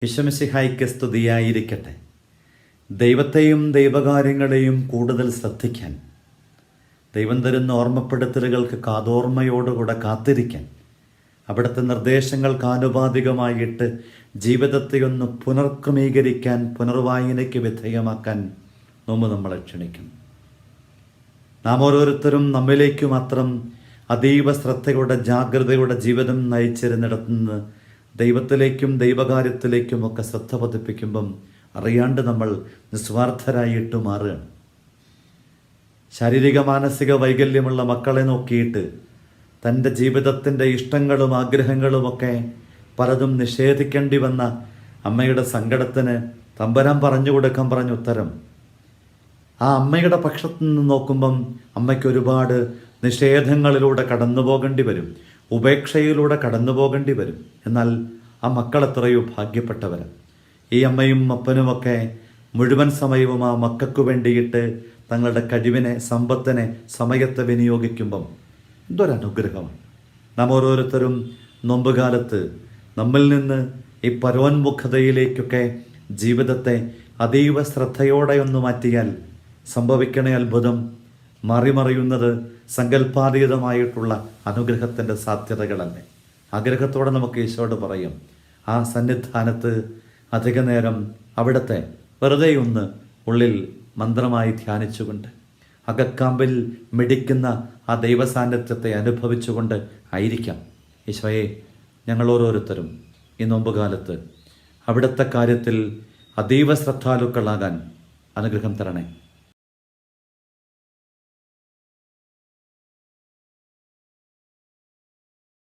ഈശോമിശിഹായ്ക്ക് സ്തുതിയായിരിക്കട്ടെ. ദൈവത്തെയും ദൈവകാര്യങ്ങളെയും കൂടുതൽ ശ്രദ്ധിക്കാൻ, ദൈവം തരുന്ന ഓർമ്മപ്പെടുത്തലുകൾക്ക് കാതോർമ്മയോടുകൂടെ കാത്തിരിക്കാൻ, അവിടുത്തെ നിർദ്ദേശങ്ങൾക്ക് ആനുപാതികമായിട്ട് ജീവിതത്തെ ഒന്ന് പുനർക്രമീകരിക്കാൻ, പുനർവായനയ്ക്ക് വിധേയമാക്കാൻ നമ്മളെ ക്ഷണിക്കുന്നു. നാം ഓരോരുത്തരും നമ്മിലേക്ക് മാത്രം അതീവ ശ്രദ്ധയോടെ ജാഗ്രതയോടെ ജീവിതം നയിച്ചിരുന്നിടത്തുനിന്ന് ദൈവത്തിലേക്കും ദൈവകാര്യത്തിലേക്കുമൊക്കെ ശ്രദ്ധ പതിപ്പിക്കുമ്പം അറിയാണ്ട് നമ്മൾ നിസ്വാർത്ഥരായിട്ട് മാറുകയാണ്. ശാരീരിക മാനസിക വൈകല്യമുള്ള മക്കളെ നോക്കിയിട്ട് തൻ്റെ ജീവിതത്തിൻ്റെ ഇഷ്ടങ്ങളും ആഗ്രഹങ്ങളുമൊക്കെ പലതും നിഷേധിക്കേണ്ടി വന്ന അമ്മയുടെ സങ്കടത്തിന് തമ്പുരാൻ പറഞ്ഞു കൊടുക്കാൻ പറഞ്ഞ ഉത്തരം, ആ അമ്മയുടെ പക്ഷത്തു നിന്ന് നോക്കുമ്പം അമ്മയ്ക്ക് ഒരുപാട് നിഷേധങ്ങളിലൂടെ കടന്നു പോകേണ്ടി വരും, ഉപേക്ഷയിലൂടെ കടന്നു പോകേണ്ടി വരും. എന്നാൽ ആ മക്കൾ എത്രയോ ഭാഗ്യപ്പെട്ടവരാണ്. ഈ അമ്മയും അപ്പനുമൊക്കെ മുഴുവൻ സമയവും ആ മക്കൾക്ക് വേണ്ടിയിട്ട് തങ്ങളുടെ കഴിവിനെ, സമ്പത്തിനെ, സമയത്തെ വിനിയോഗിക്കുമ്പം എന്തൊരനുഗ്രഹമാണ്. നാം ഓരോരുത്തരും നോമ്പുകാലത്ത് നമ്മിൽ നിന്ന് ഈ പരോന്മുഖതയിലേക്കൊക്കെ ജീവിതത്തെ അതീവ ശ്രദ്ധയോടെ ഒന്ന് മാറ്റിയാൽ സംഭവിക്കണ അത്ഭുതം മറിമറിയുന്നത് സങ്കല്പാതീതമായിട്ടുള്ള അനുഗ്രഹത്തിൻ്റെ സാധ്യതകളല്ലേ. ആഗ്രഹത്തോടെ നമുക്ക് ഈശോയോട് പറയും, ആ സന്നിധാനത്ത് അധിക നേരം അവിടുത്തെ വെറുതെ ഒന്ന് ഉള്ളിൽ മന്ത്രമായി ധ്യാനിച്ചുകൊണ്ട് അകക്കാമ്പിൽ മിടിക്കുന്ന ആ ദൈവസാന്നിധ്യത്തെ അനുഭവിച്ചുകൊണ്ട് ആയിരിക്കാം. ഈശോയെ, ഞങ്ങൾ ഓരോരുത്തരും ഈ നോമ്പുകാലത്ത് അവിടുത്തെ കാര്യത്തിൽ അതീവ ശ്രദ്ധാലുക്കളാകാൻ അനുഗ്രഹം തരണേ.